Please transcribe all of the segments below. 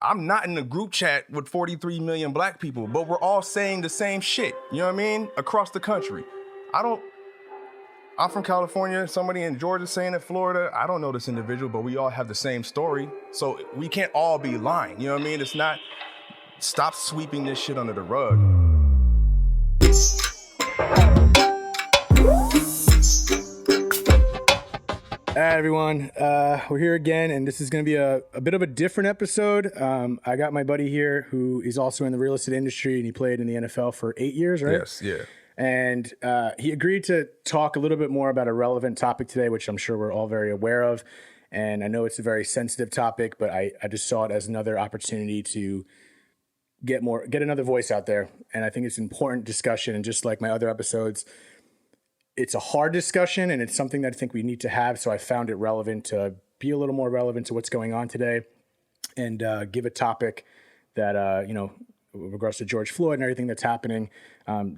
I'm not in a group chat with 43 million black people, but we're all saying the same shit. You know what I mean? Across the country. I'm from California. Somebody in Georgia saying it, Florida. I don't know this individual, but we all have the same story. So we can't all be lying. You know what I mean? It's not, stop sweeping this shit under the rug. All right, everyone. We're here again, and this is going to be a bit of a different episode. I got my buddy here who is also in the real estate industry, and he played in the NFL for 8 years, right? Yes, yeah. And he agreed to talk a little bit more about a relevant topic today, which I'm sure we're all very aware of. And I know it's a very sensitive topic, but I just saw it as another opportunity to get another voice out there. And I think it's an important discussion. And just like my other episodes, it's a hard discussion, and it's something that I think we need to have. So I found it relevant to be a little more relevant to what's going on today, and give a topic that, with regards to George Floyd and everything that's happening.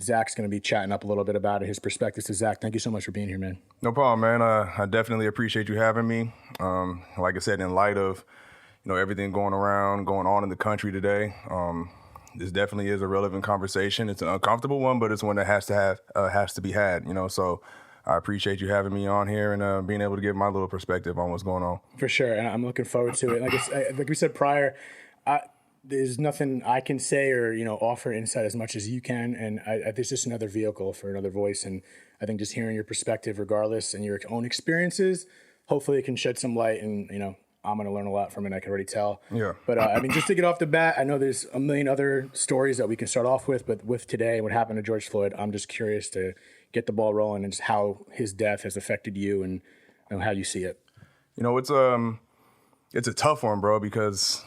Zach's going to be chatting up a little bit about it, his perspectives. So Zach, thank you so much for being here, man. No problem, man. I definitely appreciate you having me. Like I said, in light of, everything going on in the country today, this definitely is a relevant conversation. It's an uncomfortable one, but it's one that has to be had, So I appreciate you having me on here and being able to give my little perspective on what's going on. For sure, and I'm looking forward to it. Like we said prior, there's nothing I can say or offer insight as much as you can, and there's just another vehicle for another voice. And I think just hearing your perspective, regardless, and your own experiences, hopefully it can shed some light. And I'm going to learn a lot from it. I can already tell. Yeah. But just to get off the bat, I know there's a million other stories that we can start off with, but with today, what happened to George Floyd, I'm just curious to get the ball rolling and just how his death has affected you and how you see it. It's a tough one, bro, because,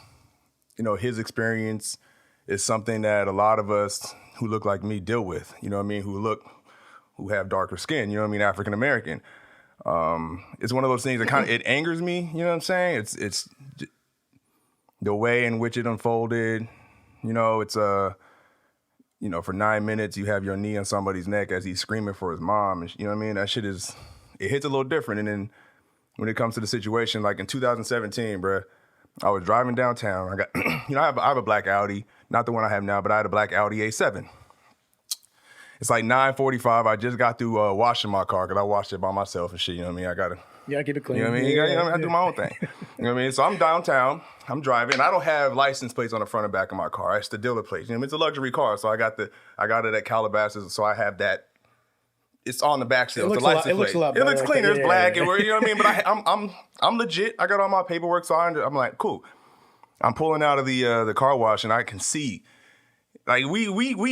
his experience is something that a lot of us who look like me deal with, who have darker skin, African American. It's one of those things that it angers me, you know what I'm saying? It's the way in which it unfolded, it's for 9 minutes you have your knee on somebody's neck as he's screaming for his mom, and that shit it hits a little different. And then when it comes to the situation, like in 2017, bruh, I was driving downtown. I got, I have a black Audi, not the one I have now, but I had a black Audi A7. It's like 9:45. I just got through washing my car because I washed it by myself and shit. I gotta. Yeah, keep it clean. I do my own thing. So I'm downtown. I'm driving. I don't have license plates on the front and back of my car. It's the dealer plates. It's a luxury car, so I got it at Calabasas. So I have that. It's on the back still. It looks a lot better. It looks cleaner. It's black. Yeah. You know what I mean? But I'm legit. I got all my paperwork, so I'm like, cool. I'm pulling out of the car wash, and I can see. Like, we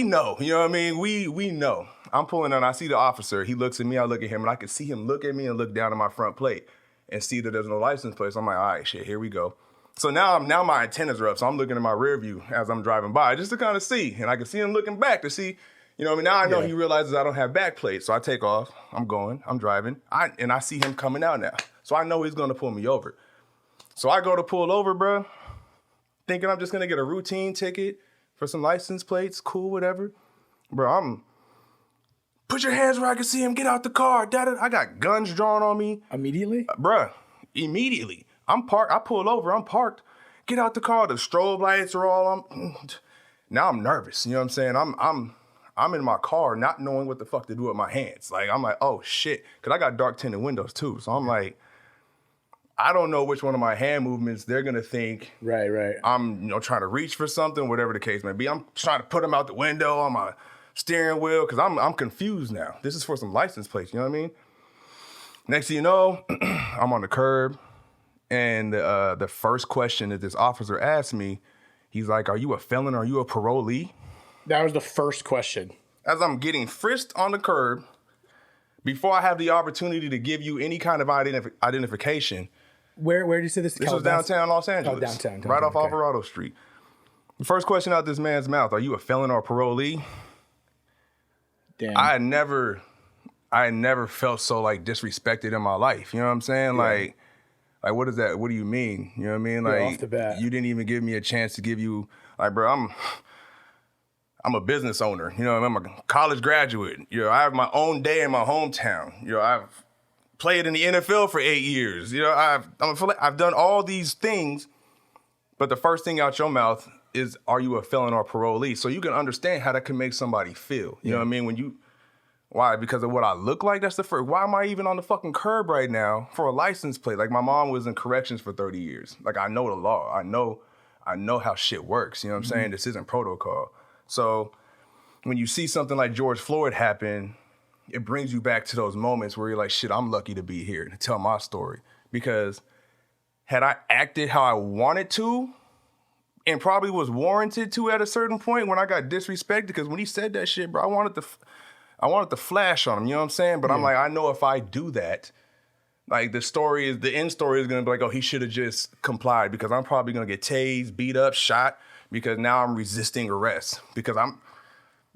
know, you know what I mean? We know. I'm pulling out, I see the officer. He looks at me, I look at him, and I can see him look at me and look down at my front plate and see that there's no license plate. So I'm like, all right, shit, here we go. So now my antennas are up, so I'm looking at my rear view as I'm driving by just to kind of see. And I can see him looking back to see, now I know he realizes I don't have back plates. So I take off, I'm driving, and I see him coming out now. So I know he's going to pull me over. So I go to pull over, bro, thinking I'm just going to get a routine ticket for some license plates, cool, whatever. Bro, put your hands where I can see him, get out the car. I got guns drawn on me. Immediately? Bruh, immediately. I'm parked, I pull over, I'm parked. Get out the car, the strobe lights are all on. Now I'm nervous, you know what I'm saying? I'm in my car not knowing what the fuck to do with my hands. Like, I'm like, oh shit. Cause I got dark tinted windows too. So I'm like, I don't know which one of my hand movements they're gonna think. Right. I'm, trying to reach for something, whatever the case may be. I'm trying to put them out the window on my steering wheel because I'm confused now. This is for some license plates. You know what I mean? Next thing you know, I'm on the curb, and the first question that this officer asked me, he's like, "Are you a felon? Are you a parolee?" That was the first question. As I'm getting frisked on the curb, before I have the opportunity to give you any kind of identification. Where did you say this? This was downtown Los Angeles. Oh, downtown. Right off okay. Alvarado Street. The first question out this man's mouth, are you a felon or a parolee? Damn. I had never felt so disrespected in my life. You know what I'm saying? Yeah. Like what is that? What do you mean? You know what I mean? Like, off the bat. You didn't even give me a chance to give you, bro, I'm a business owner. I'm a college graduate. I have my own day in my hometown. I've played in the NFL for 8 years. I've done all these things But the first thing out your mouth is, are you a felon or parolee? So you can understand how that can make somebody feel. You know what I mean? Why? Because of what I look like? That's the first. Why am I even on the fucking curb right now for a license plate? Like, my mom was in corrections for 30 years. Like, I know the law. I know how shit works. You know what I'm saying? This isn't protocol. So when you see something like George Floyd happen, it brings you back to those moments where you're like, shit, I'm lucky to be here to tell my story. Because had I acted how I wanted to, and probably was warranted to at a certain point when I got disrespected, because when he said that shit, bro, I wanted to flash on him, you know what I'm saying? But I'm like, I know if I do that, like, the end story is gonna be like, oh, he should have just complied, because I'm probably gonna get tased, beat up, shot, because now I'm resisting arrest. Because I'm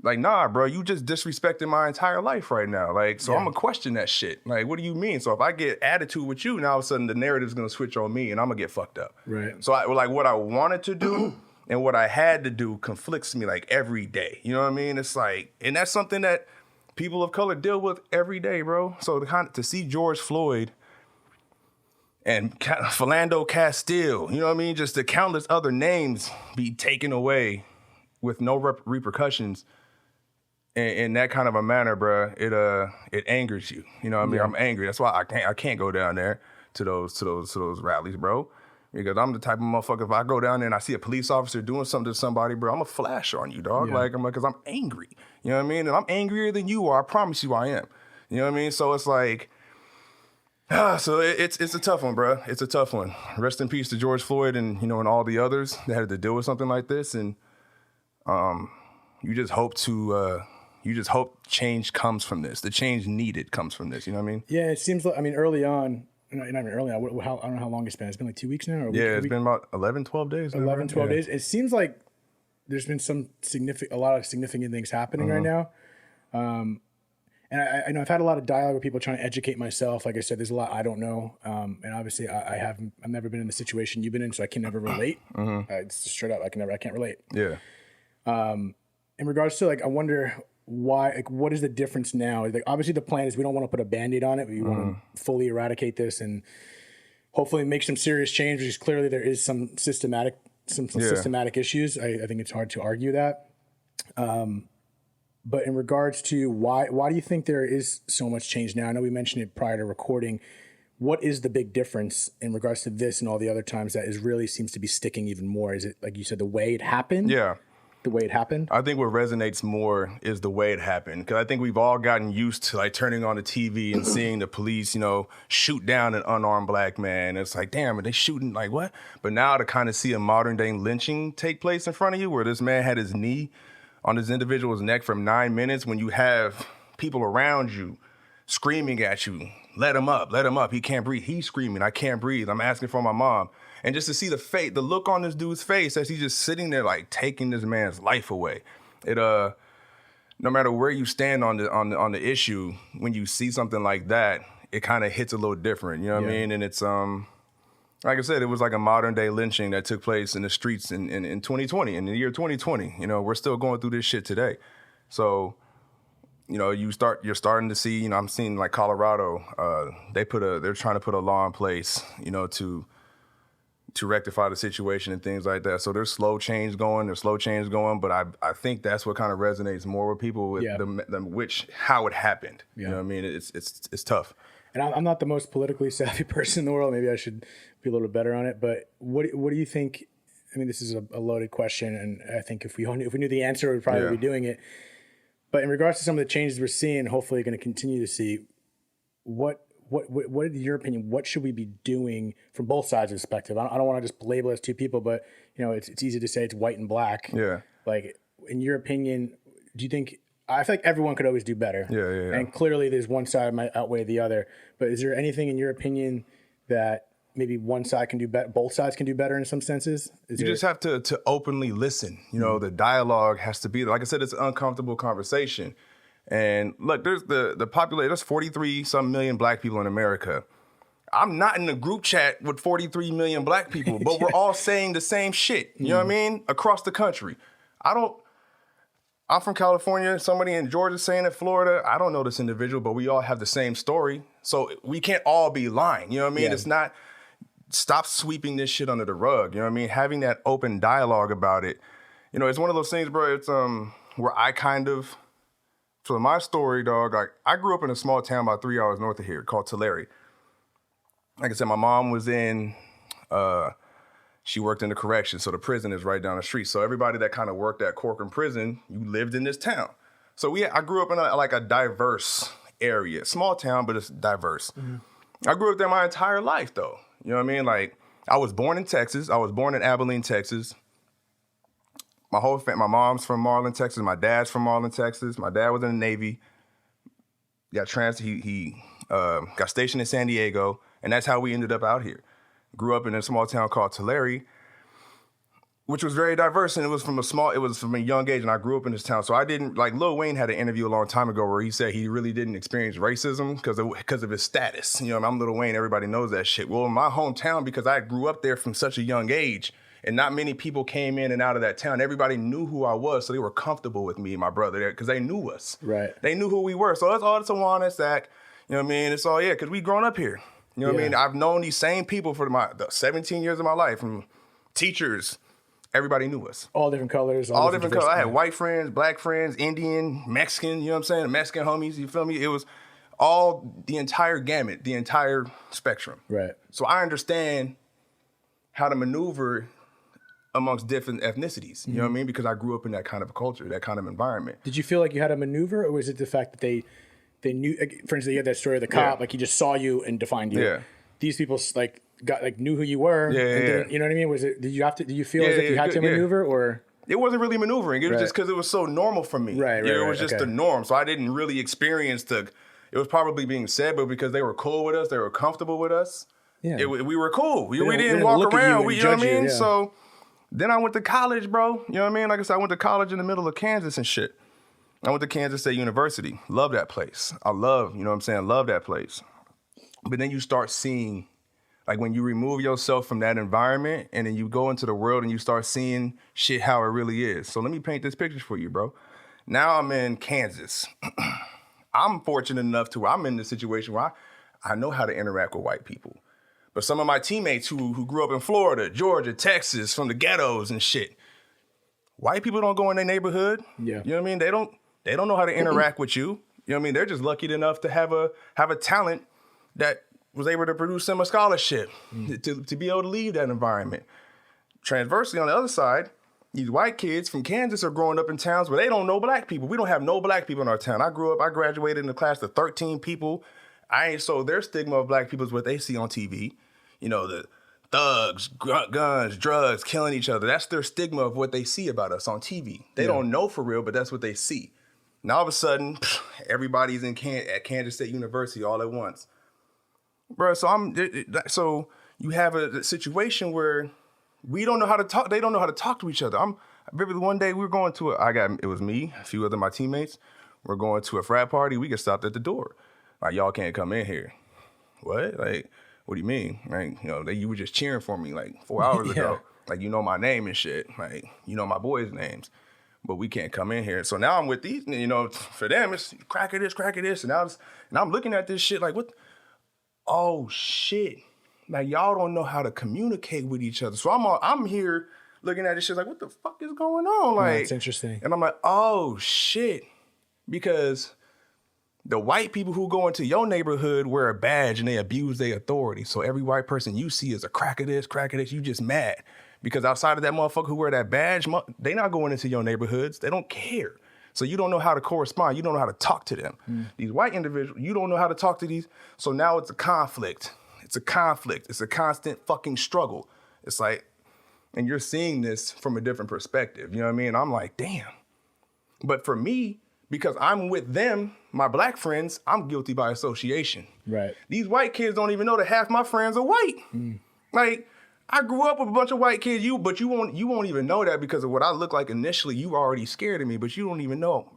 like, nah, bro, you just disrespected my entire life right now. Like, so I'm gonna question that shit. Like, what do you mean? So if I get attitude with you, now all of a sudden the narrative's gonna switch on me and I'm gonna get fucked up. Right. So what I wanted to do and what I had to do conflicts me like every day. You know what I mean? It's like, and that's something that people of color deal with every day, bro. So to see George Floyd and Philando Castile, you know what I mean? Just the countless other names be taken away with no repercussions in that kind of a manner, bro, it angers you. You know what I mean? Yeah. I'm angry. That's why I can't go down there to those rallies, bro. Because I'm the type of motherfucker, if I go down there and I see a police officer doing something to somebody, bro, I'm gonna flash on you, dog. Yeah. Because I'm angry. You know what I mean? And I'm angrier than you are. I promise you I am. You know what I mean? So it's like, so it's a tough one, bro. It's a tough one. Rest in peace to George Floyd and, and all the others that had to deal with something like this. And you just hope change comes from this. The change needed comes from this. You know what I mean? Yeah, it seems like, early on, not even early on, I don't know how long it's been. It's been like 2 weeks now? Or it's been about 11, 12 days. 11, 12 days. It seems like there's been a lot of significant things happening right now. And I know I've had a lot of dialogue with people trying to educate myself. Like I said, there's a lot I don't know. And obviously I've never been in the situation you've been in, so I can never relate. It's straight up, I can't relate. Yeah. In regards to, like, I wonder why, like, what is the difference now? Like, obviously the plan is we don't want to put a Band-Aid on it. We want to fully eradicate this and hopefully make some serious change, because clearly there is some systematic issues. I think it's hard to argue that. But in regards to why do you think there is so much change now? I know we mentioned it prior to recording. What is the big difference in regards to this and all the other times that really seems to be sticking even more? Is it, like you said, the way it happened? Yeah. The way it happened? I think what resonates more is the way it happened. Because I think we've all gotten used to, like, turning on the TV and seeing the police, shoot down an unarmed black man. It's like, damn, are they shooting? Like, what? But now to kind of see a modern day lynching take place in front of you, where this man had his knee on this individual's neck for 9 minutes, when you have people around you screaming at you, let him up, he can't breathe. He's screaming, I can't breathe, I'm asking for my mom. And just to see the look on this dude's face as he's just sitting there, like, taking this man's life away. It no matter where you stand on the issue, when you see something like that, it kind of hits a little different. You know what I mean? And it's like I said, it was like a modern day lynching that took place in the streets in 2020, in the year 2020. We're still going through this shit today. So, you're starting to see, I'm seeing, like, Colorado, they're trying to put a law in place, to rectify the situation and things like that. So there's slow change going, but I think that's what kind of resonates more with people with how it happened. Yeah. You know what I mean? It's tough. And I'm not the most politically savvy person in the world. Maybe I should be a little bit better on it. But what do you think? I mean, this is a loaded question, and I think if we knew the answer, we'd probably be doing it. But in regards to some of the changes we're seeing, hopefully going to continue to see, what in your opinion, what should we be doing from both sides of the spectrum? I don't want to just label it as two people, but it's easy to say it's white and black. Yeah. Like, in your opinion, do you think? I feel like everyone could always do better. Yeah. And clearly, there's one side might outweigh the other. But is there anything in your opinion that maybe one side can do better, both sides can do better in some senses? Just have to openly listen. The dialogue has to be, like I said, it's an uncomfortable conversation. And look, there's there's 43 some million black people in America. I'm not in a group chat with 43 million black people, but we're all saying the same shit. You know what I mean? Across the country. I'm from California. Somebody in Georgia saying it, Florida. I don't know this individual, but we all have the same story. So we can't all be lying. You know what I mean? Yeah. It's not, stop sweeping this shit under the rug. You know what I mean? Having that open dialogue about it. You know, it's one of those things, bro. It's where I kind of, so my story, dog. Like, I grew up in a small town about 3 hours north of here called Tulare. Like I said, my mom was in. She worked in the corrections, so the prison is right down the street. So everybody that kind of worked at Corcoran Prison, you lived in this town. So I grew up in a diverse area, small town, but it's diverse. Mm-hmm. I grew up there my entire life, though. You know what I mean? Like, I was born in Texas. I was born in Abilene, Texas. My whole family, my mom's from Marlin, Texas. My dad's from Marlin, Texas. My dad was in the Navy. He got stationed in San Diego, and that's how we ended up out here. Grew up in a small town called Tulare, which was very diverse, and it was from a young age, and I grew up in this town. So I didn't, like, Lil Wayne had an interview a long time ago where he said he really didn't experience racism because of his status. You know, I'm Lil Wayne, everybody knows that shit. Well, in my hometown, because I grew up there from such a young age, and not many people came in and out of that town, everybody knew who I was, so they were comfortable with me and my brother there because they knew us. Right. They knew who we were. So it's all Tawana, it's Zac, you know what I mean? It's all, because we grown up here. You know what I mean? I've known these same people for the 17 years of my life, from teachers. Everybody knew us. All different colors. All different colors. I had white friends, black friends, Indian, Mexican, you know what I'm saying? The Mexican homies, you feel me? It was all the entire gamut, the entire spectrum. Right. So I understand how to maneuver amongst different ethnicities. You know what I mean? Because I grew up in that kind of a culture, that kind of environment. Did you feel like you had to maneuver, or was it the fact that they knew, for instance, you had that story of the cop, like he just saw you and defined you. Yeah. These people knew who you were. Yeah. You know what I mean? Did you feel as if you had to maneuver, or? It wasn't really maneuvering. It was just because it was so normal for me. Right. It was just the norm. So I didn't really experience it was probably being said, but because they were cool with us, they were comfortable with us. Yeah. We were cool. We didn't walk around. You know what I mean? Yeah. So then I went to college, bro. You know what I mean? Like I said, I went to college in the middle of Kansas and shit. I went to Kansas State University. Love that place. Love that place. But then you start seeing, like, when you remove yourself from that environment and then you go into the world and you start seeing shit how it really is. So let me paint this picture for you, bro. Now I'm in Kansas. I'm fortunate enough to where I'm in this situation where I know how to interact with white people. But some of my teammates who grew up in Florida, Georgia, Texas, from the ghettos and shit, white people don't go in their neighborhood. Yeah. You know what I mean? They don't know how to interact with you. You know what I mean? They're just lucky enough to have a talent that was able to produce them a scholarship to be able to leave that environment. Transversely, on the other side, these white kids from Kansas are growing up in towns where they don't know black people. We don't have no black people in our town. I graduated in a class of 13 people. So their stigma of black people is what they see on TV. You know, the thugs, guns, drugs, killing each other. That's their stigma of what they see about us on TV. They don't know for real, but that's what they see. Now all of a sudden, everybody's at Kansas State University all at once. Bro, so you have a situation where we don't know how to talk. They don't know how to talk to each other. One day we were going to it was me, a few other my teammates. We're going to a frat party. We get stopped at the door. Like, y'all can't come in here. What? Like, what do you mean? Like, you know, you were just cheering for me like 4 hours ago. Like, you know my name and shit. Like, you know my boys' names. But we can't come in here. So now I'm with these, you know, for them, it's crack of this. And I'm looking at this shit like, what? Oh, shit. Like, y'all don't know how to communicate with each other. So I'm here looking at this shit like, what the fuck is going on? Like, that's interesting. And I'm like, oh, shit. Because the white people who go into your neighborhood wear a badge and they abuse their authority. So every white person you see is a crack of this, you just mad. Because outside of that motherfucker who wear that badge, they not going into your neighborhoods. They don't care. So you don't know how to correspond. You don't know how to talk to them. These white individuals, you don't know how to talk to these. So now it's a conflict. It's a constant fucking struggle. It's like, and you're seeing this from a different perspective. You know what I mean? I'm like, damn. But for me, because I'm with them, my black friends, I'm guilty by association. Right. These white kids don't even know that half my friends are white. Like, I grew up with a bunch of white kids, but you won't even know that because of what I look like initially. You already scared of me, but you don't even know.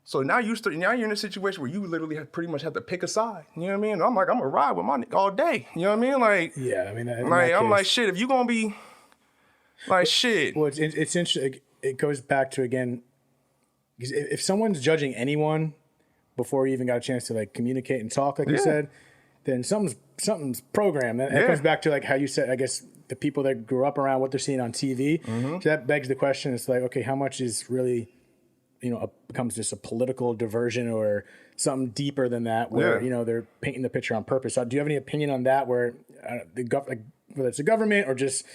So now you're in a situation where you literally pretty much have to pick a side. You know what I mean? And I'm like, I'm gonna ride with my nigga all day. You know what I mean? Like, yeah, I mean, I'm like, shit. If you gonna be like, shit. Well, it's interesting. It goes back to, again, because if someone's judging anyone before you even got a chance to like communicate and talk, like you said, then something's something's programmed. And it comes back to like how you said, I guess, the people that grew up around what they're seeing on TV. So that begs the question. It's like, okay, how much is really, becomes just a political diversion or something deeper than that where, they're painting the picture on purpose. So do you have any opinion on that where whether it's the government or just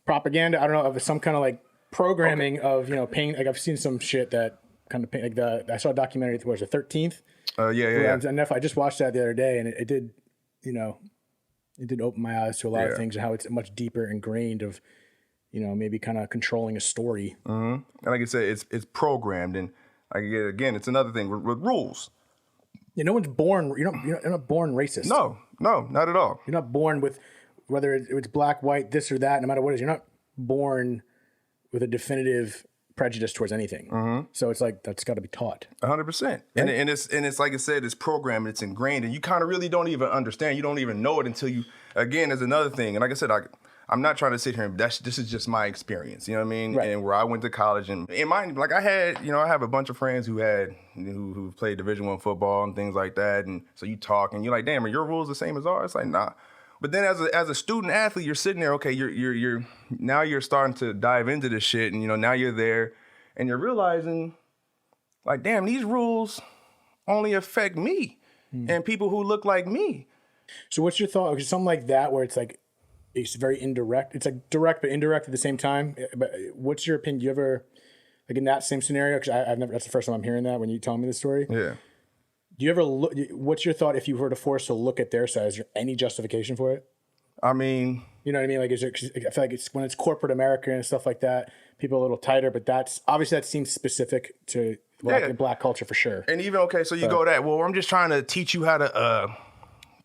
propaganda, I don't know, of some kind of like programming of, pain. Like I've seen some shit that kind of paint, like I saw a documentary, it was the 13th. Yeah. And I just watched that the other day and it did, it did open my eyes to a lot of things and how it's much deeper ingrained of, maybe kind of controlling a story. And like I said, it's programmed. And again, it's another thing with rules. Yeah, no one's born, you're not born racist. No, not at all. You're not born with, whether it's black, white, this or that, no matter what it is, you're not born with a definitive prejudice towards anything. So it's like, that's got to be taught. 100%. Right? And it's like I said, it's programmed, it's ingrained, and you kind of really don't even understand. You don't even know it until you, again, there's another thing. And like I said, I'm not trying to sit here and this is just my experience. You know what I mean? Right. And where I went to college and in mind, like I had, I have a bunch of friends who played Division I football and things like that. And so you talk and you're like, damn, are your rules the same as ours? It's like, nah. But then as a student athlete, you're sitting there, okay, you're now you're starting to dive into this shit and now you're there and you're realizing like, damn, these rules only affect me and people who look like me. So what's your thought? Something like that where it's like, it's very indirect. It's like direct but indirect at the same time. But what's your opinion? Do you ever, like in that same scenario, because I've never, that's the first time I'm hearing that when you tell me this story. Yeah. Do you ever look, what's your thought if you were to force to look at their side? Is there any justification for it? I mean, you know what I mean? Like, is there, I feel like it's when it's corporate America and stuff like that, people are a little tighter, but that's obviously that seems specific to black culture for sure. And even, okay, so you go that, well, I'm just trying to teach you how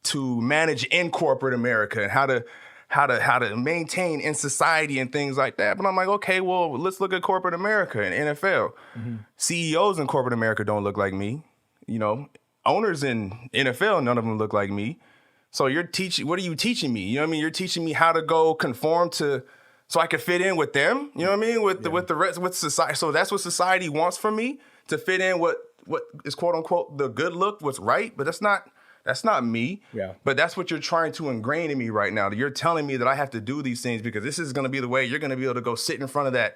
to manage in corporate America and how to maintain in society and things like that. But I'm like, okay, well, let's look at corporate America and NFL. CEOs in corporate America don't look like me. Owners in NFL, none of them look like me. So what are you teaching me? You know what I mean? You're teaching me how to go conform to, so I can fit in with them. You know what I mean? With the rest, with society. So that's what society wants from me, to fit in what is quote unquote the good look, what's right. But that's not me. Yeah. But that's what you're trying to ingrain in me right now. You're telling me that I have to do these things because this is going to be the way you're going to be able to go sit in front of that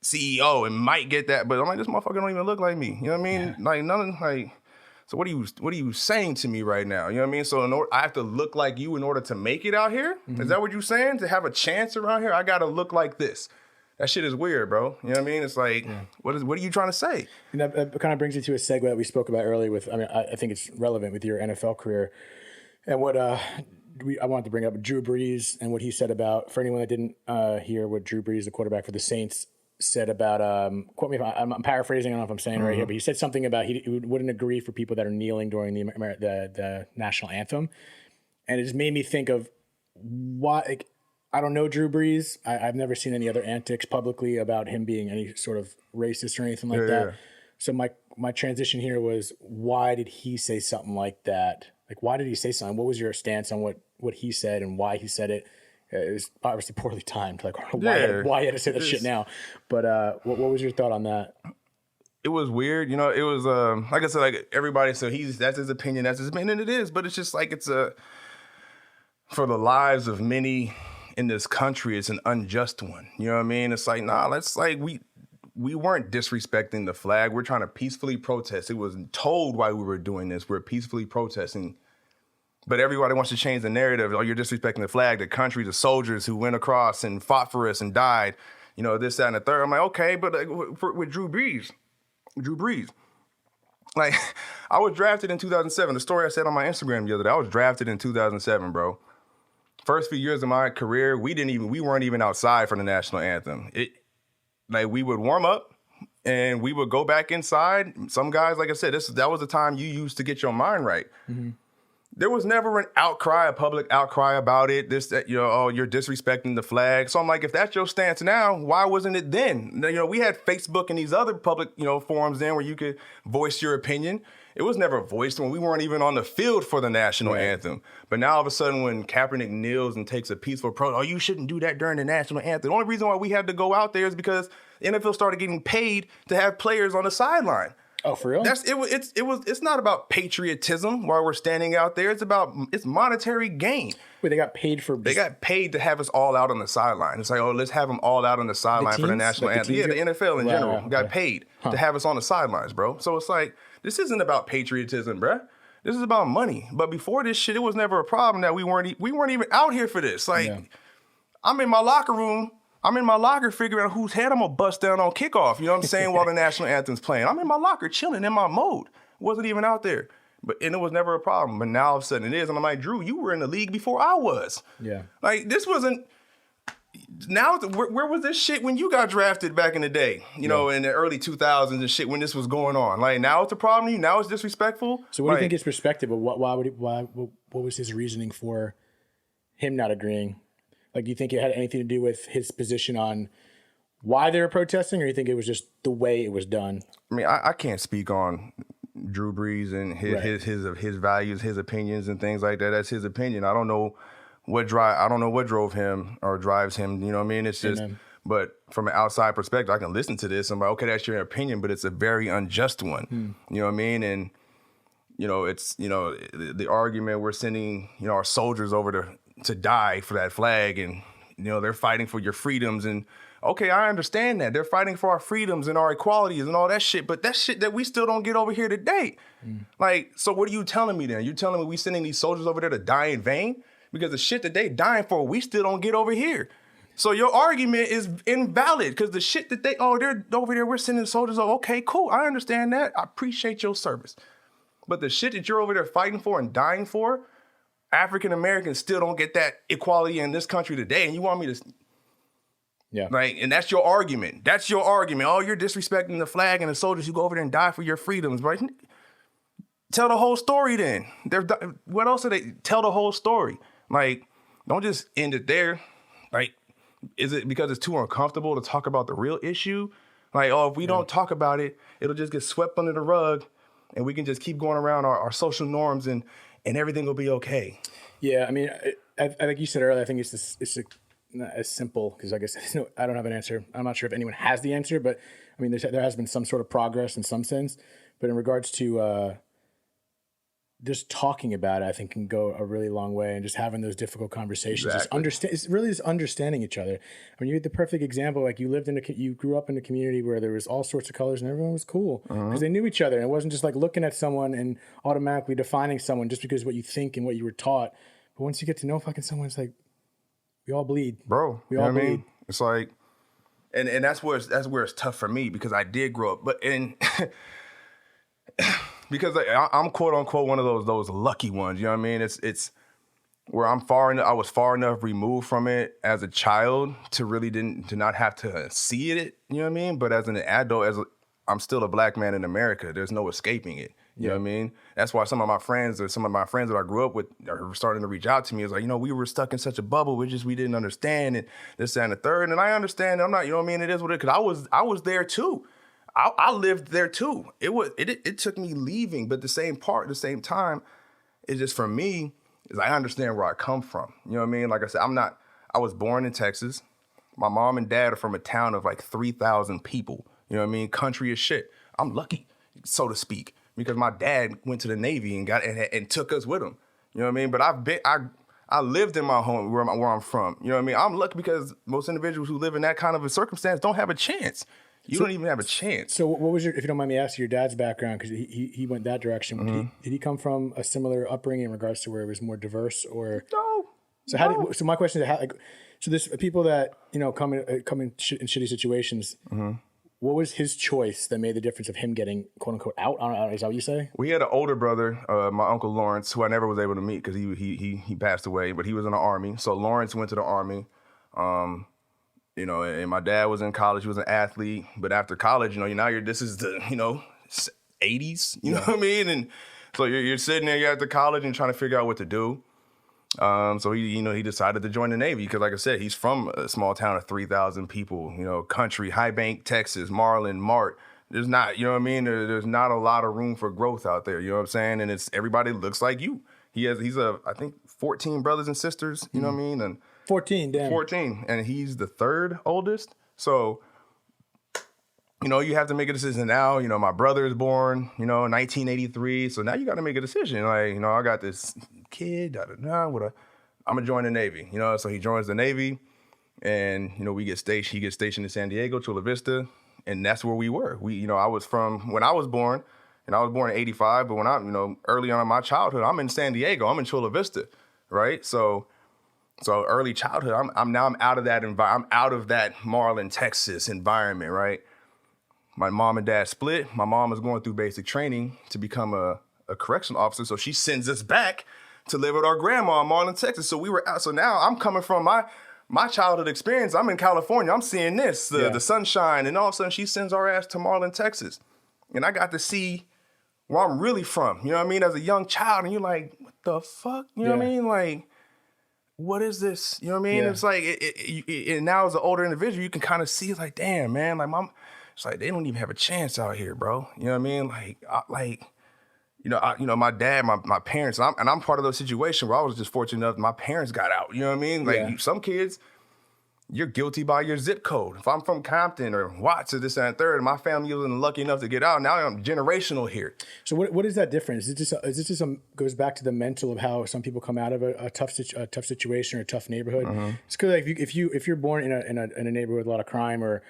CEO and might get that. But I'm like, this motherfucker don't even look like me. You know what I mean? Yeah. Like nothing. Like, so what are you saying to me right now? You know what I mean? So I have to look like you in order to make it out here. Is that what you're saying? To have a chance around here, I got to look like this. That shit is weird, bro. You know what I mean? It's like, what are you trying to say? And that kind of brings you to a segue that we spoke about earlier with, I think it's relevant with your NFL career. And what I wanted to bring up Drew Brees and what he said about, for anyone that didn't hear what Drew Brees, the quarterback for the Saints, said about, quote me if I'm paraphrasing, I don't know if I'm saying it right here, but he said something about he wouldn't agree for people that are kneeling during the national anthem. And it just made me think of why, like, I don't know Drew Brees. I've never seen any other antics publicly about him being any sort of racist or anything like that. Yeah. So my transition here was, why did he say something like that? Like, why did he say something? What was your stance on what he said and why he said it? It was obviously poorly timed. Like, why he had to say that shit now? But what was your thought on that? It was weird. It was, like I said, like everybody said, that's his opinion, and it is. But it's just like, for the lives of many in this country, it's an unjust one. You know what I mean? It's like, nah, that's like, we weren't disrespecting the flag. We're trying to peacefully protest. It was told why we were doing this. We're peacefully protesting. But everybody wants to change the narrative. Oh, you're disrespecting the flag, the country, the soldiers who went across and fought for us and died. This, that, and the third. I'm like, okay, but with Drew Brees, like, I was drafted in 2007. The story I said on my Instagram the other day, I was drafted in 2007, bro. First few years of my career, we weren't even outside for the national anthem. We would warm up and we would go back inside. Some guys, like I said, that was the time you used to get your mind right. There was never an outcry, a public outcry about it. You're disrespecting the flag. So I'm like, if that's your stance now, why wasn't it then? We had Facebook and these other public, forums then where you could voice your opinion. It was never voiced when we weren't even on the field for the national anthem. But now all of a sudden when Kaepernick kneels and takes a peaceful protest, you shouldn't do that during the national anthem. The only reason why we had to go out there is because the NFL started getting paid to have players on the sideline. Oh, for real? It's not about patriotism while we're standing out there. It's monetary gain. Wait, they got paid for... They got paid to have us all out on the sideline. It's like, oh, let's have them all out on the sideline for the national anthem. Yeah, the NFL in general got paid to have us on the sidelines, bro. So it's like, this isn't about patriotism, bro. This is about money. But before this shit, it was never a problem that we weren't even out here for this. Like, I'm in my locker room. I'm in my locker figuring out whose head I'm going to bust down on kickoff. You know what I'm saying? While the national anthem's playing. I'm in my locker chilling in my mode. Wasn't even out there. And it was never a problem. But now all of a sudden it is. And I'm like, Drew, you were in the league before I was. Yeah. Like, this wasn't... Now, where was this shit when you got drafted back in the day? You know, in the early 2000s and shit when this was going on. Like, now it's a problem to you? Now it's disrespectful? So what do you think his perspective of what was his reasoning for him not agreeing? Like, do you think it had anything to do with his position on why they were protesting, or do you think it was just the way it was done? I mean, I can't speak on Drew Brees and his values, his opinions, and things like that. That's his opinion. I don't know what drove him or drives him. You know what I mean? It's just. Amen. But from an outside perspective, I can listen to this. I'm like, okay, that's your opinion, but it's a very unjust one. You know what I mean? And it's the argument we're sending our soldiers over to die for that flag, and they're fighting for your freedoms. And okay, I understand that they're fighting for our freedoms and our equalities and all that shit, but that's shit that we still don't get over here today. Like, so what are you telling me then? You telling me we sending these soldiers over there to die in vain because the shit that they dying for we still don't get over here? So your argument is invalid because the shit that they're over there, we're sending soldiers over. Okay, cool, I understand that. I appreciate your service, but the shit that you're over there fighting for and dying for, African Americans still don't get that equality in this country today, and you want me to... Yeah. Like, and that's your argument. That's your argument. Oh, you're disrespecting the flag and the soldiers who go over there and die for your freedoms, right? Tell the whole story then. What else are they? Tell the whole story. Like, don't just end it there. Like, is it because it's too uncomfortable to talk about the real issue? Like, oh, if we don't talk about it, it'll just get swept under the rug, and we can just keep going around our social norms, and everything will be okay. Yeah, I mean, like you said earlier, I think it's not as simple, because I guess I don't have an answer. I'm not sure if anyone has the answer, but I mean, there has been some sort of progress in some sense. But in regards to just talking about it, I think can go a really long way, and just having those difficult conversations. Exactly. It's really just understanding each other. I mean, you had the perfect example. Like, you grew up in a community where there was all sorts of colors and everyone was cool because they knew each other. And it wasn't just like looking at someone and automatically defining someone just because of what you think and what you were taught. But once you get to know fucking someone, it's like, we all bleed, bro. We all bleed. I mean? It's like, and that's where it's tough for me, because I did grow up, because I'm quote unquote one of those lucky ones. You know what I mean? It's where I was far enough removed from it as a child to not have to see it. You know what I mean? But as an adult, I'm still a black man in America. There's no escaping it. You know what I mean? That's why some of my friends that I grew up with are starting to reach out to me. It's like, we were stuck in such a bubble. We didn't understand, and this, that, and the third. And I understand. I'm not, you know what I mean? It is what it is, because I was there too. I lived there too. It took me leaving, but at the same time, it's just, for me, is I understand where I come from. You know what I mean? Like I said, I was born in Texas. My mom and dad are from a town of like 3,000 people. You know what I mean? Country as shit. I'm lucky, so to speak, because my dad went to the Navy and took us with him. You know what I mean? But I lived in my home where I'm from. You know what I mean? I'm lucky, because most individuals who live in that kind of a circumstance don't have a chance. You don't even have a chance. So what was if you don't mind me asking, your dad's background? Because he went that direction. Did he come from a similar upbringing in regards to where it was more diverse, or no? So so my question is, so there's people that come in shitty situations. What was his choice that made the difference of him getting quote unquote out? Is that what you say? We had an older brother, my uncle Lawrence, who I never was able to meet because he passed away, but he was in the Army. So Lawrence went to the Army. And my dad was in college. He was an athlete, but after college, this is the 80s. You know what I mean? And so you're sitting there, you're after college and trying to figure out what to do. So he decided to join the Navy because, like I said, he's from a small town of 3,000 people, country, High Bank, Texas, Marlin, Mart. There's not, you know what I mean? There's not a lot of room for growth out there, you know what I'm saying? And everybody looks like you. He's I think 14 brothers and sisters, you know what I mean? And 14, damn. 14, and he's the third oldest. So you have to make a decision now. My brother is born, in 1983. So now you got to make a decision. Like, I got this kid, I'm going to join the Navy, So he joins the Navy and, he gets stationed in San Diego, Chula Vista. And that's where we were. I was when I was born, and I was born in 85, but when early on in my childhood, I'm in San Diego, I'm in Chula Vista, right? So early childhood, I'm out of that I'm out of that Marlin, Texas environment, right? My mom and dad split. My mom was going through basic training to become a correctional officer, so she sends us back to live with our grandma in Marlin, Texas. So we were out. So now I'm coming from my childhood experience. I'm in California. I'm seeing the sunshine, and all of a sudden she sends our ass to Marlin, Texas, and I got to see where I'm really from. You know what I mean? As a young child, and you're like, what the fuck? You know what I mean? Like, what is this? You know what I mean? Yeah. It's like, and now as an older individual, you can kind of see, like, damn, man, like it's like they don't even have a chance out here, bro. You know what I mean? My dad, my parents, and I'm part of those situations where I was just fortunate enough my parents got out. You know what I mean? Like some kids, you're guilty by your zip code. If I'm from Compton or Watts or this and third, and my family wasn't lucky enough to get out, now I'm generational here. So what is that difference? Is it just goes back to the mental of how some people come out of a tough situation or a tough neighborhood? Mm-hmm. It's because like if you're born in a neighborhood with a lot of crime or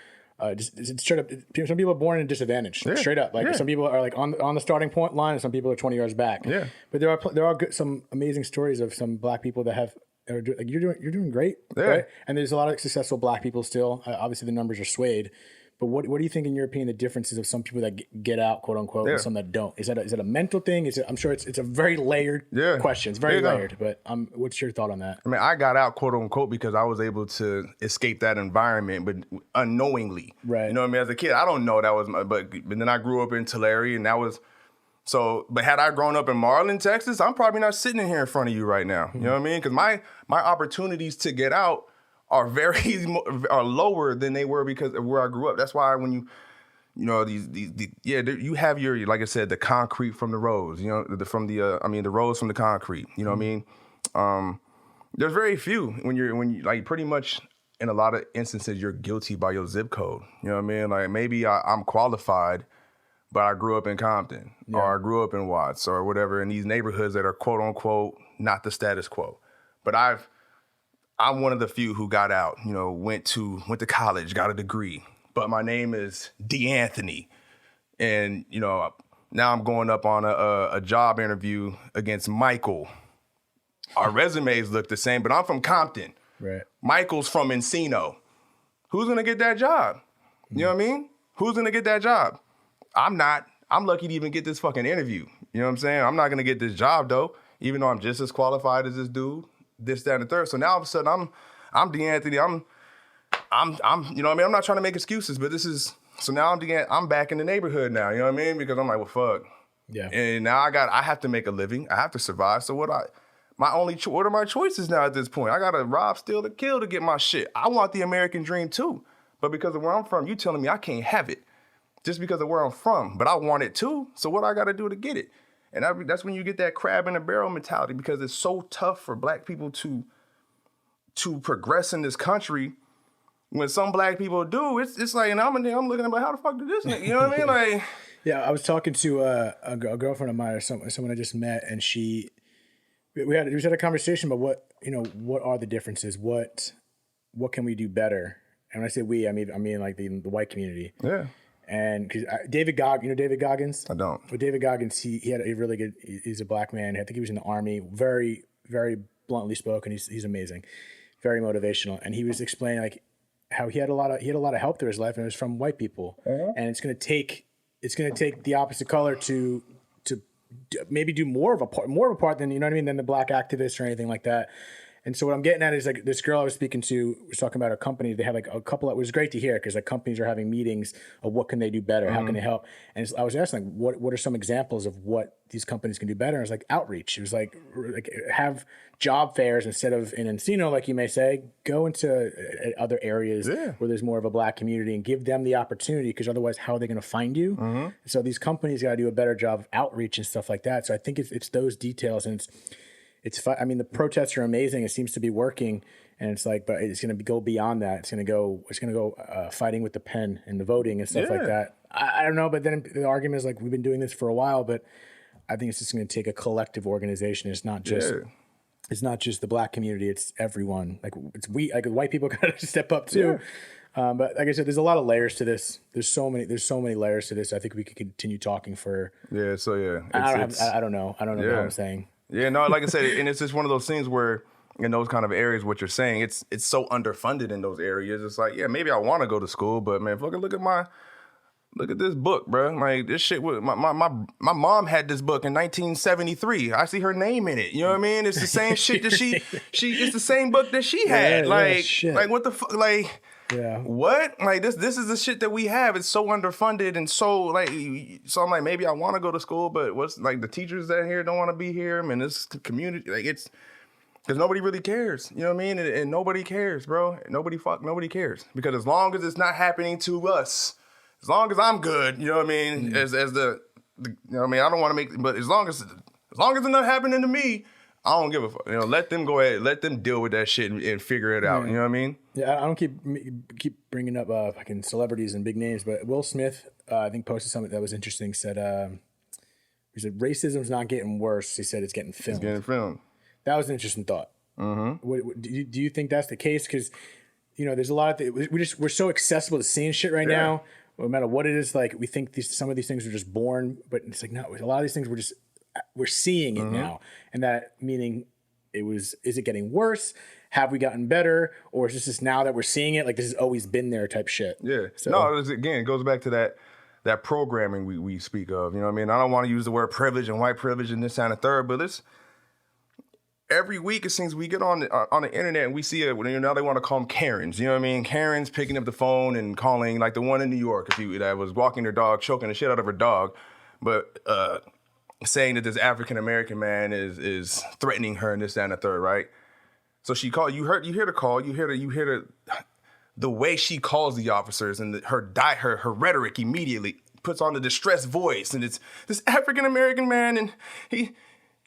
just straight up, some people are born in a disadvantage, straight up. Like some people are like on the starting point line, and some people are 20 yards back. Yeah. But there are some amazing stories of some black people that have. Like you're doing great, right? And there's a lot of successful black people still. Obviously, the numbers are swayed. But what do you think, in your opinion, the differences of some people that get out, quote unquote, and some that don't? Is that a mental thing? I'm sure it's a very layered question. It's very layered. But what's your thought on that? I mean, I got out, quote unquote, because I was able to escape that environment, but unknowingly. Right. You know what I mean? As a kid, I don't know that was, but then I grew up in Tulare, and that was. So, but had I grown up in Marlin, Texas, I'm probably not sitting in here in front of you right now. You know what I mean? Because my opportunities to get out are are lower than they were because of where I grew up. That's why when you have your, like I said, the concrete from the roads. The roads from the concrete. You know what I mean? There's very few when you like pretty much in a lot of instances you're guilty by your zip code. You know what I mean? Like maybe I'm qualified, but I grew up in Compton or I grew up in Watts or whatever in these neighborhoods that are quote unquote not the status quo. But I'm one of the few who got out, went to college, got a degree. But my name is DeAnthony. And, now I'm going up on a job interview against Michael. Our resumes look the same, but I'm from Compton. Right. Michael's from Encino. Who's going to get that job? You know what I mean? Who's going to get that job? I'm not. I'm lucky to even get this fucking interview. You know what I'm saying? I'm not going to get this job, though, even though I'm just as qualified as this dude, this, that, and the third. So now all of a sudden, I'm DeAnthony. I'm you know what I mean? I'm not trying to make excuses, but this is, so now I'm back in the neighborhood now. You know what I mean? Because I'm like, well, fuck. Yeah. And now I have to make a living. I have to survive. So what are my choices now at this point? I got to rob, steal, to kill to get my shit. I want the American dream too. But because of where I'm from, you telling me I can't have it. Just because of where I'm from, but I want it too. So what I got to do to get it? And that's when you get that crab in a barrel mentality, because it's so tough for black people to progress in this country. When some black people do, it's like, and I'm looking at like, how the fuck did this? You know what I mean? Like, yeah, I was talking to a girlfriend of mine or someone I just met, and we had a conversation about what are the differences? What can we do better? And when I say we, I mean like the white community. Yeah. And because David Goggins? I don't. But David Goggins, he had a really good, he's a black man. I think he was in the Army, very, very bluntly spoken. He's amazing, very motivational. And he was explaining like how he had a lot of help through his life, and it was from white people. Uh-huh. And it's going to take the opposite color to maybe do more of a part than, you know what I mean, than the black activists or anything like that. And so what I'm getting at is like this girl I was speaking to was talking about a company. They have like a couple. It was great to hear because like companies are having meetings of what can they do better, how can they help. And I was asking like, what are some examples of what these companies can do better? And it was like outreach. It was like have job fairs instead of in Encino, like you may say, go into other areas where there's more of a black community and give them the opportunity, because otherwise how are they going to find you? Mm-hmm. So these companies got to do a better job of outreach and stuff like that. So I think it's those details, and it's fun. I mean, the protests are amazing. It seems to be working. And it's like, but it's going to go beyond that. It's going to go fighting with the pen and the voting and stuff like that. I don't know, but then the argument is like, we've been doing this for a while, but I think it's just going to take a collective organization. It's not just the black community; it's everyone. Like white people got to step up too. But like I said, there's a lot of layers to this. There's so many layers to this. I think we could continue talking for. Yeah. So I don't know what I'm saying. Yeah. No. Like I said, and it's just one of those things where in those kind of areas, what you're saying, it's so underfunded in those areas. It's like, yeah, maybe I want to go to school, but man, fucking look at this book, bro. Like this shit. My mom had this book in 1973. I see her name in it. You know what I mean? It's the same shit that she. It's the same book that she had. Like what the fuck? Like. Yeah. What? Like this is the shit that we have. It's so underfunded and so I'm like, maybe I want to go to school, but what's like the teachers that here don't want to be here. I mean, this community, like it's because nobody really cares. You know what I mean? And nobody cares, bro. Nobody cares because as long as it's not happening to us, as long as I'm good, you know what I mean? As the you know what I mean? I don't want to make, but as long as it's not happening to me, I don't give a fuck. You know, let them go ahead, let them deal with that shit and figure it out. You know what I mean? Yeah, I don't keep bringing up fucking celebrities and big names, but Will Smith, I think, posted something that was interesting. Said he said racism's not getting worse. He said it's getting filmed. That was an interesting thought. Mm-hmm. Do you think that's the case? Because there's a lot of we're so accessible to seeing shit right now. No matter what it is, like we think some of these things are just born, but it's like no. A lot of these things we're seeing it now, and that meaning is it getting worse? Have we gotten better, or is this just now that we're seeing it? Like this has always been there, type shit. Yeah. So no, it goes back to that programming we speak of. You know what I mean? I don't want to use the word privilege and white privilege and this and the third, but it's every week it seems we get on the internet and we see it. Now they want to call them Karens. You know what I mean? Karens picking up the phone and calling, like the one in New York, that was walking her dog, choking the shit out of her dog, but saying that this African American man is threatening her and this and the third, right? So she called. You hear the call. You hear the way she calls the officers and her rhetoric immediately puts on the distressed voice, and it's this African American man, and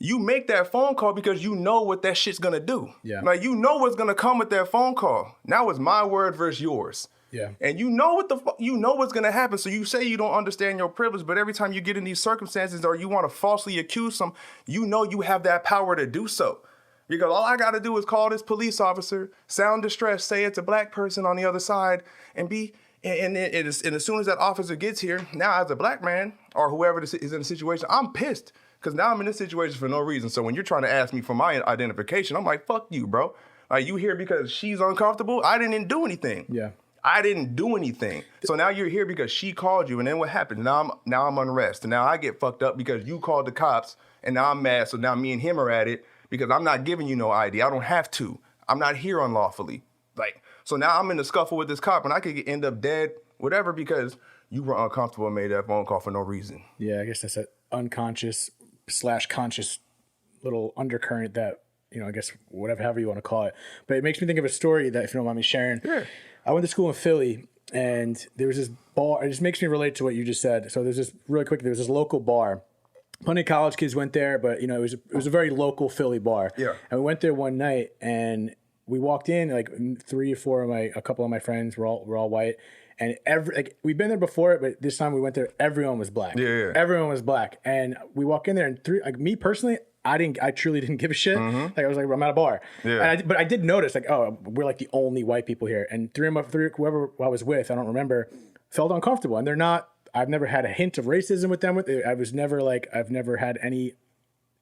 you make that phone call because you know what that shit's gonna do. Yeah. Like you know what's gonna come with that phone call. Now it's my word versus yours. Yeah. And you know what's gonna happen. So you say you don't understand your privilege, but every time you get in these circumstances or you want to falsely accuse some, you know you have that power to do so. Because all I gotta do is call this police officer, sound distressed, say it's a black person on the other side, and as soon as that officer gets here, now as a black man or whoever is in the situation, I'm pissed. Because now I'm in this situation for no reason. So when you're trying to ask me for my identification, I'm like, fuck you, bro. Like, you here because she's uncomfortable? I didn't do anything. Yeah. I didn't do anything. So now you're here because she called you, and then what happens? Now I'm unrest. And now I get fucked up because you called the cops, and now I'm mad. So now me and him are at it because I'm not giving you no ID. I don't have to. I'm not here unlawfully. Like, so now I'm in the scuffle with this cop, and I could end up dead, whatever, because you were uncomfortable and made that phone call for no reason. Yeah, I guess that's an unconscious/conscious little undercurrent that, I guess however you want to call it. But it makes me think of a story that, if you don't mind me sharing. Yeah. I went to school in Philly, and there was this bar. It just makes me relate to what you just said. So there's this local bar. Plenty of college kids went there, but it was a very local Philly bar. Yeah. And we went there one night, and we walked in, like a couple of my friends were all white, and we'd been there before, but this time we went there, everyone was black. Yeah. Everyone was black, and we walk in there, and me personally, I truly didn't give a shit. Mm-hmm. Like I was like, I'm at a bar. Yeah. But I did notice, like, oh, we're like the only white people here, and whoever I was with, I don't remember, felt uncomfortable, and they're not. I've never had a hint of racism with them. I've never had any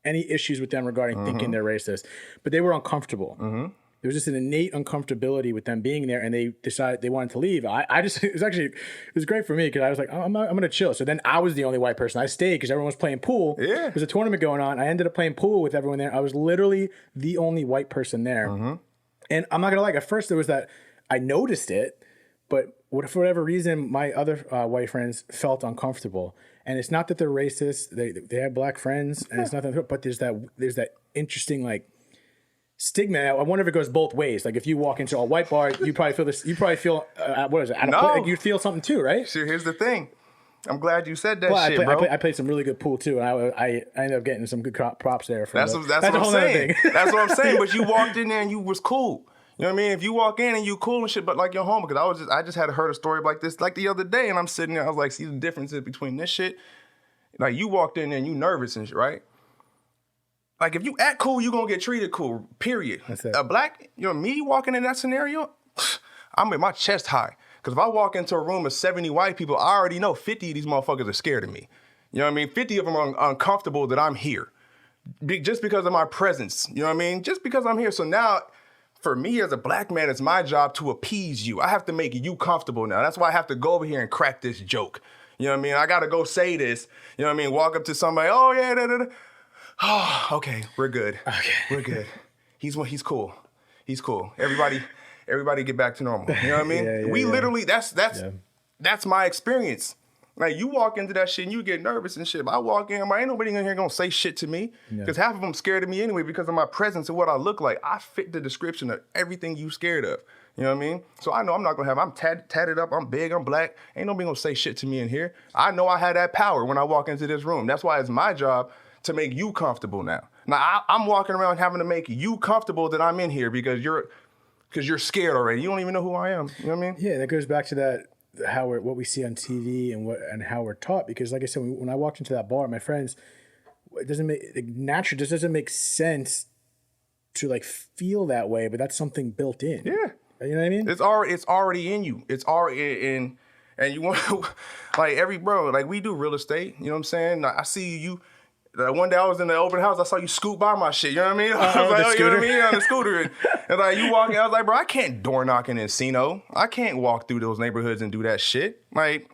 issues with them regarding thinking they're racist, but they were uncomfortable. Mm-hmm. There was just an innate uncomfortability with them being there, and they decided they wanted to leave. It was great for me because I was like, oh, I'm going to chill. So then I was the only white person. I stayed because everyone was playing pool. Yeah. There was a tournament going on. I ended up playing pool with everyone there. I was literally the only white person there. Mm-hmm. And I'm not going to lie, at first there was that, I noticed it, but for whatever reason, my other white friends felt uncomfortable. And it's not that they're racist. They have black friends, and it's nothing, but there's that interesting, like, stigma. I wonder if it goes both ways. Like if you walk into a white bar, you probably feel this. You probably feel what is it? Like you feel something too, right? Sure. Here's the thing. I'm glad you said that shit, bro. I played some really good pool too, and I ended up getting some good props there. That's what I'm saying. That's what I'm saying. But you walked in there and you was cool. You know what I mean? If you walk in and you cool and shit, but like you're home, because I just had heard a story like this like the other day, and I'm sitting there, I was like, see the differences between this shit. Like you walked in there and you nervous and shit, right? Like if you act cool, you gonna get treated cool. Period. That's it. A black, me walking in that scenario, I'm with my chest high. Because if I walk into a room of 70 white people, I already know 50 of these motherfuckers are scared of me. You know what I mean? 50 of them are uncomfortable that I'm here. Just because of my presence. You know what I mean? Just because I'm here. So now, for me as a black man, it's my job to appease you. I have to make you comfortable now. That's why I have to go over here and crack this joke. You know what I mean? I got to go say this. You know what I mean? Walk up to somebody, oh, yeah, da, da, da. Oh, okay, we're good. Okay. We're good. He's cool. He's cool. Everybody get back to normal. You know what I mean? We literally, that's my experience. Like, you walk into that shit and you get nervous and shit. But I walk in, ain't nobody in here gonna say shit to me. Because half of them scared of me anyway because of my presence and what I look like. I fit the description of everything you scared of. You know what I mean? So I know I'm not gonna I'm tatted up, I'm big, I'm black. Ain't nobody gonna say shit to me in here. I know I had that power when I walk into this room. That's why it's my job to make you comfortable now. Now, I'm walking around having to make you comfortable that I'm in here because you're scared already. You don't even know who I am. You know what I mean? Yeah, that goes back to that what we see on TV and how we're taught. Because like I said, when I walked into that bar, my friends, it just doesn't make sense to like feel that way. But that's something built in. Yeah, you know what I mean? It's already in you. It's already in, and you want like like we do real estate. You know what I'm saying? I see you. One day I was in the open house, I saw you scoot by my shit, you know what I mean? I was like, you know what I mean? On the scooter. And like, you walking, I was like, bro, I can't door knock in Encino. I can't walk through those neighborhoods and do that shit. Like,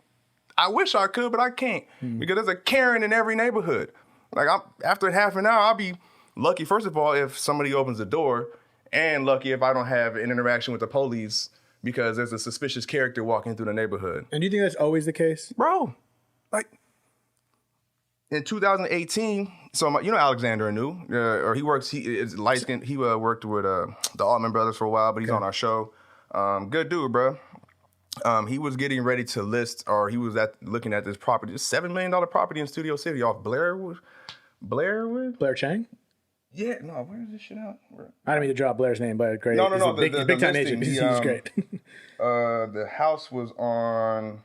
I wish I could, but I can't. Because there's a Karen in every neighborhood. Like, after half an hour, I'll be lucky, first of all, if somebody opens the door, and lucky if I don't have an interaction with the police because there's a suspicious character walking through the neighborhood. And do you think that's always the case? Bro, like, in 2018, so Alexander Anu, or he is light skinned. He worked with the Altman brothers for a while, but he's on our show. Good dude, bro. He was getting ready to list, or he was looking at this property, this $7 million property in Studio City off Blairwood. Blair Chang? Yeah, no, where is this shit out? I don't mean to drop Blair's name, but great. No, He's a big time agent. He's great. The house was on.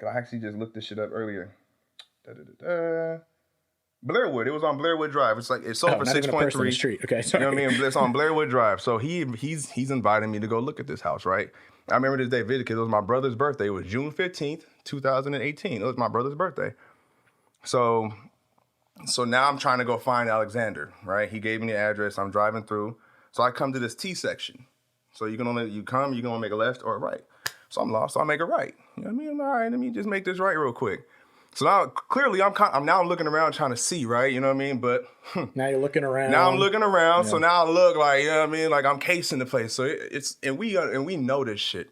I actually just looked this shit up earlier. Blairwood. It was on Blairwood Drive. It's like it sold for 6.3. Street. Okay, sorry. You know what I mean? It's on Blairwood Drive. So he's invited me to go look at this house, right? I remember this day vividly because it was my brother's birthday. It was June 15th, 2018. It was my brother's birthday. So now I'm trying to go find Alexander, right? He gave me the address. I'm driving through. So I come to this T section. So you're gonna make a left or a right. So I'm lost. So I make a right. You know what I mean? All right, let me just make this right real quick. So now, clearly, I'm looking around trying to see, right? You know what I mean? But now you're looking around. Now I'm looking around, so now I look like, you know what I mean? Like I'm casing the place. So we know this shit.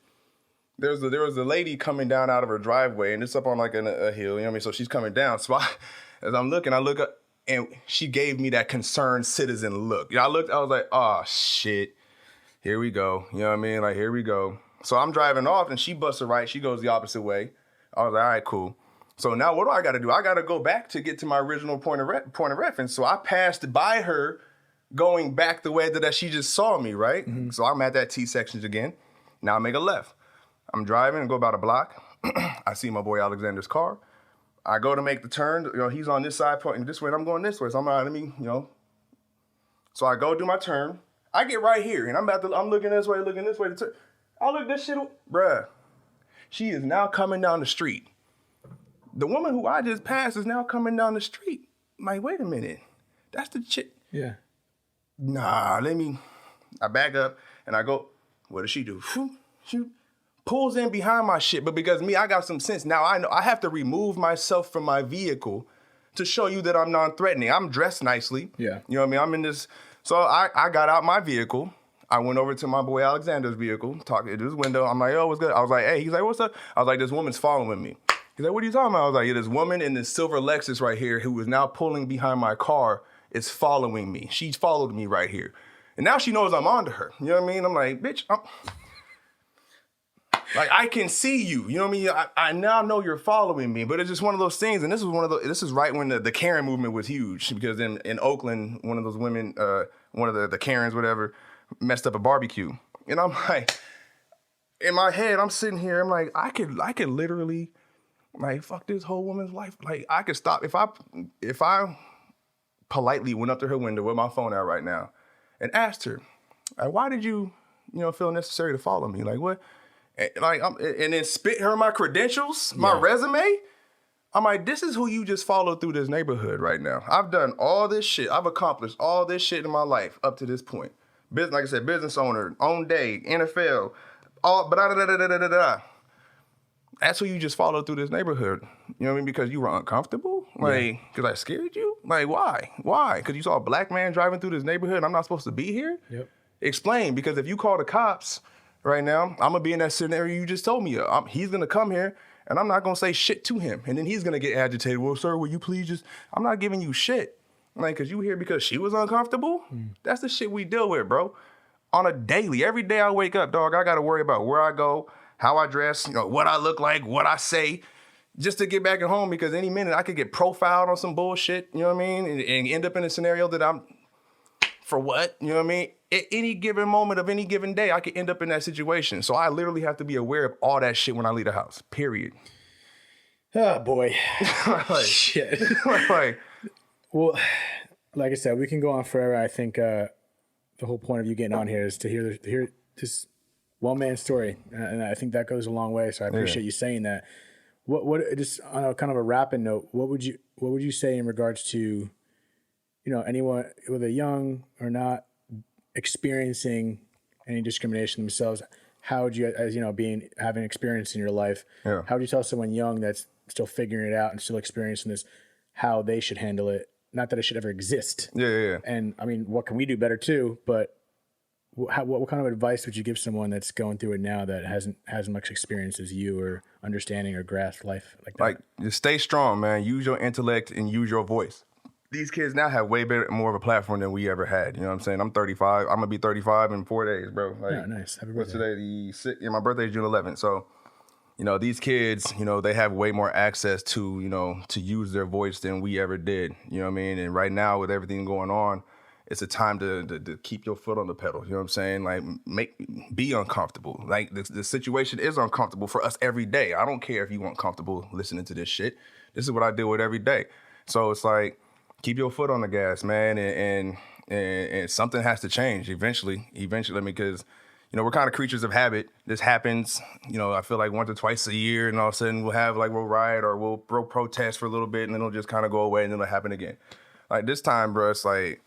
There was a lady coming down out of her driveway, and it's up on like a hill, you know what I mean? So she's coming down. So as I'm looking, I look up, and she gave me that concerned citizen look. I looked, I was like, oh shit, here we go. You know what I mean? Like here we go. So I'm driving off, and she busts a right. She goes the opposite way. I was like, all right, cool. So now what do I got to do? I got to go back to get to my original point of reference. So I passed by her going back the way that she just saw me, right? Mm-hmm. So I'm at that T section again. Now I make a left. I'm driving and go about a block. I see my boy Alexander's car. I go to make the turn. He's on this side pointing this way and I'm going this way. So I'm out of me, So I go do my turn. I get right here and I'm looking this way. I look this shit, bruh. She is now coming down the street. The woman who I just passed is now coming down the street. I'm like, wait a minute. That's the chick. Yeah. Nah, I back up and I go, what does she do? She pulls in behind my shit. But because I got some sense. Now I know I have to remove myself from my vehicle to show you that I'm non-threatening. I'm dressed nicely. Yeah. You know what I mean? I'm in this. So I got out my vehicle. I went over to my boy Alexander's vehicle, talked to his window. I'm like, yo, what's good? I was like, hey. He's like, what's up? I was like, this woman's following me. He's like, what are you talking about? I was like, yeah, this woman in this silver Lexus right here who is now pulling behind my car is following me. She followed me right here. And now she knows I'm onto her. You know what I mean? I'm like, bitch, like, I can see you. You know what I mean? I now know you're following me. But it's just one of those things. And this is right when the Karen movement was huge. Because in Oakland, one of those women, one of the Karens, whatever, messed up a barbecue. And I'm like, in my head, I'm sitting here, I'm like, I could literally, like, fuck this whole woman's life. Like, I could stop. If I politely went up to her window with my phone out right now and asked her, like, why did you feel necessary to follow me? Like, what? And, like, and then spit her my credentials, my resume. I'm like, this is who you just followed through this neighborhood right now. I've done all this shit. I've accomplished all this shit in my life up to this point. Business, like I said, business owner, own day, NFL, all, but that's who you just followed through this neighborhood. You know what I mean? Because you were uncomfortable? Like, because I scared you? Like, why? Why? Because you saw a black man driving through this neighborhood and I'm not supposed to be here? Yep. Explain, because if you call the cops right now, I'm going to be in that scenario you just told me. He's going to come here and I'm not going to say shit to him. And then he's going to get agitated. Well, sir, will you please just, I'm not giving you shit. Like, because you here because she was uncomfortable? That's the shit we deal with, bro. On a daily. Every day I wake up, dog, I got to worry about where I go, how I dress, what I look like, what I say, just to get back at home, because any minute I could get profiled on some bullshit, you know what I mean? And end up in a scenario that I'm, for what? You know what I mean? At any given moment of any given day, I could end up in that situation. So I literally have to be aware of all that shit when I leave the house, period. Oh, boy. Like, shit. Like, well, like I said, we can go on forever. I think the whole point of you getting on here is to hear this one-man story, and I think that goes a long way. So I appreciate you saying that. What just on a kind of a rapping note, what would you say in regards to, anyone, whether young or not, experiencing any discrimination themselves? How would you, as having experience in your life, how would you tell someone young that's still figuring it out and still experiencing this, how they should handle it? Not that it should ever exist. Yeah. And I mean, what can we do better too? But what kind of advice would you give someone that's going through it now that hasn't as much experience as you, or understanding or grasp life like that? Like, just stay strong, man. Use your intellect and use your voice. These kids now have way better, more of a platform than we ever had. You know what I'm saying? I'm 35. I'm gonna be 35 in 4 days, bro. Like, yeah, nice. Happy what's birthday. today? The 6th. Yeah, my birthday is June 11th. So, these kids, they have way more access to, to use their voice than we ever did. You know what I mean? And right now, with everything going on, it's a time to keep your foot on the pedal. You know what I'm saying? Like, be uncomfortable. Like, the situation is uncomfortable for us every day. I don't care if you weren't comfortable listening to this shit. This is what I deal with every day. So it's like, keep your foot on the gas, man, and something has to change eventually, because, we're kind of creatures of habit. This happens, I feel like once or twice a year, and all of a sudden we'll riot or we'll protest for a little bit, and then it'll just kind of go away, and then it'll happen again. Like, this time, bro, it's like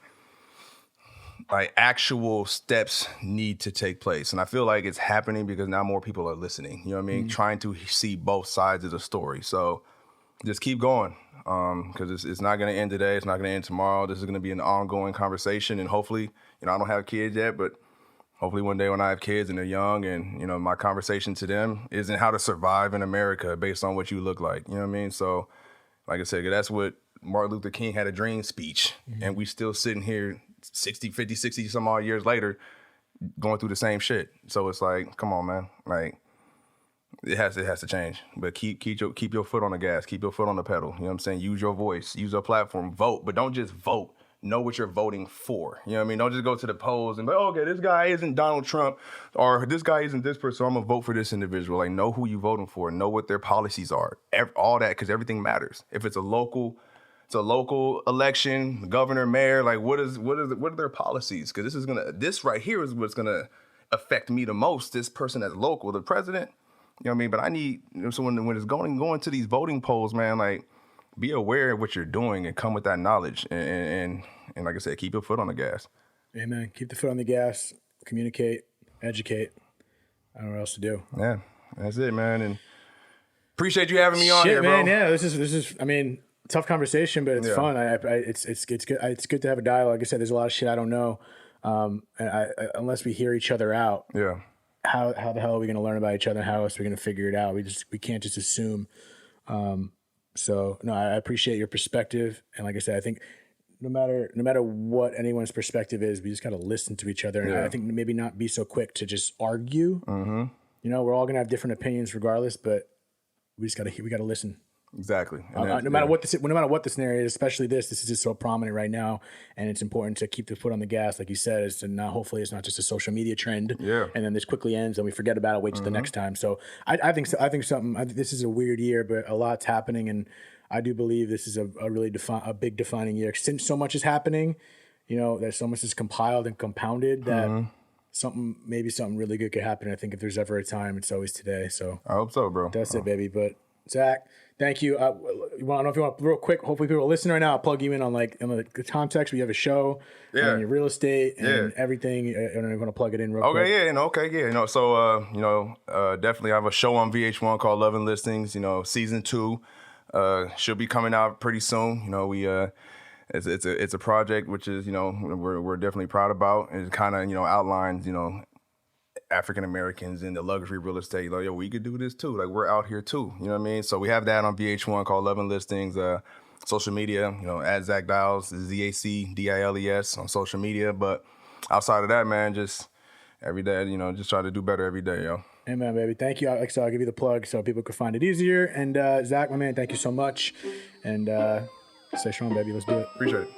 actual steps need to take place. And I feel like it's happening because now more people are listening, you know what I mean? Trying to see both sides of the story. So just keep going, because it's not going to end today. It's not going to end tomorrow. This is going to be an ongoing conversation. And hopefully, I don't have kids yet, but hopefully one day when I have kids and they're young, and, my conversation to them isn't how to survive in America based on what you look like. You know what I mean? So like I said, that's what Martin Luther King had a dream speech. And we still sitting here 60 some odd years later going through the same shit. So it's like, come on, man. Like, it has to change. But keep your foot on the gas, keep your foot on the pedal. You know what I'm saying? Use your voice, use your platform, vote, but don't just vote. Know what you're voting for. You know what I mean? Don't just go to the polls and be, okay, this guy isn't Donald Trump, or this guy isn't this person, so I'm gonna vote for this individual. Like, know who you're voting for, know what their policies are, all that, because everything matters. If it's a local election, governor, mayor, like what are their policies? Because this right here is what's gonna affect me the most. This person that's local, the president. You know what I mean? But I need someone when it's going to these voting polls, man. Like, be aware of what you're doing and come with that knowledge. And like I said, keep your foot on the gas. Amen. Keep the foot on the gas. Communicate. Educate. I don't know what else to do. Yeah, that's it, man. And appreciate you having me on here, man. bro. Yeah, this is. I mean, tough conversation, but it's fun. It's good. It's good to have a dialogue. Like I said, there's a lot of shit I don't know, and unless we hear each other out. Yeah. How the hell are we going to learn about each other? How else are we going to figure it out? We can't just assume. So no, I appreciate your perspective, and like I said, I think no matter what anyone's perspective is, we just got to listen to each other, and I think maybe not be so quick to just argue. Mm-hmm. We're all gonna have different opinions regardless, but we got to listen. Exactly. No matter what the scenario is, especially this is just so prominent right now, and it's important to keep the foot on the gas, like you said. Is to not, hopefully it's not just a social media trend, and then this quickly ends and we forget about it, wait till the next time. So I think this is a weird year, but a lot's happening, and I do believe this is a really big defining year. Since so much is happening, that so much is compiled and compounded that something really good could happen. I think if there's ever a time, it's always today. So I hope so, bro. That's it, baby. But Zac, thank you. I don't know if you want real quick. Hopefully, people are listening right now. I'll plug you in on in the context. We have a show on your real estate and everything. And I'm going to plug it in real quick. So definitely I have a show on VH1 called Love and Listings. Season 2 should be coming out pretty soon. It's a project which is we're definitely proud about. It kind of outlines African Americans in the luxury real estate. Like, we could do this too. Like, we're out here too. You know what I mean? So we have that on VH1 called Love and Listings. Social media, at Zac Diles, ZACDILES on social media. But outside of that, man, just every day, just try to do better every day, yo. Amen, baby. Thank you. I'll give you the plug so people can find it easier. And Zac, my man, thank you so much. And stay strong, baby. Let's do it. Appreciate it.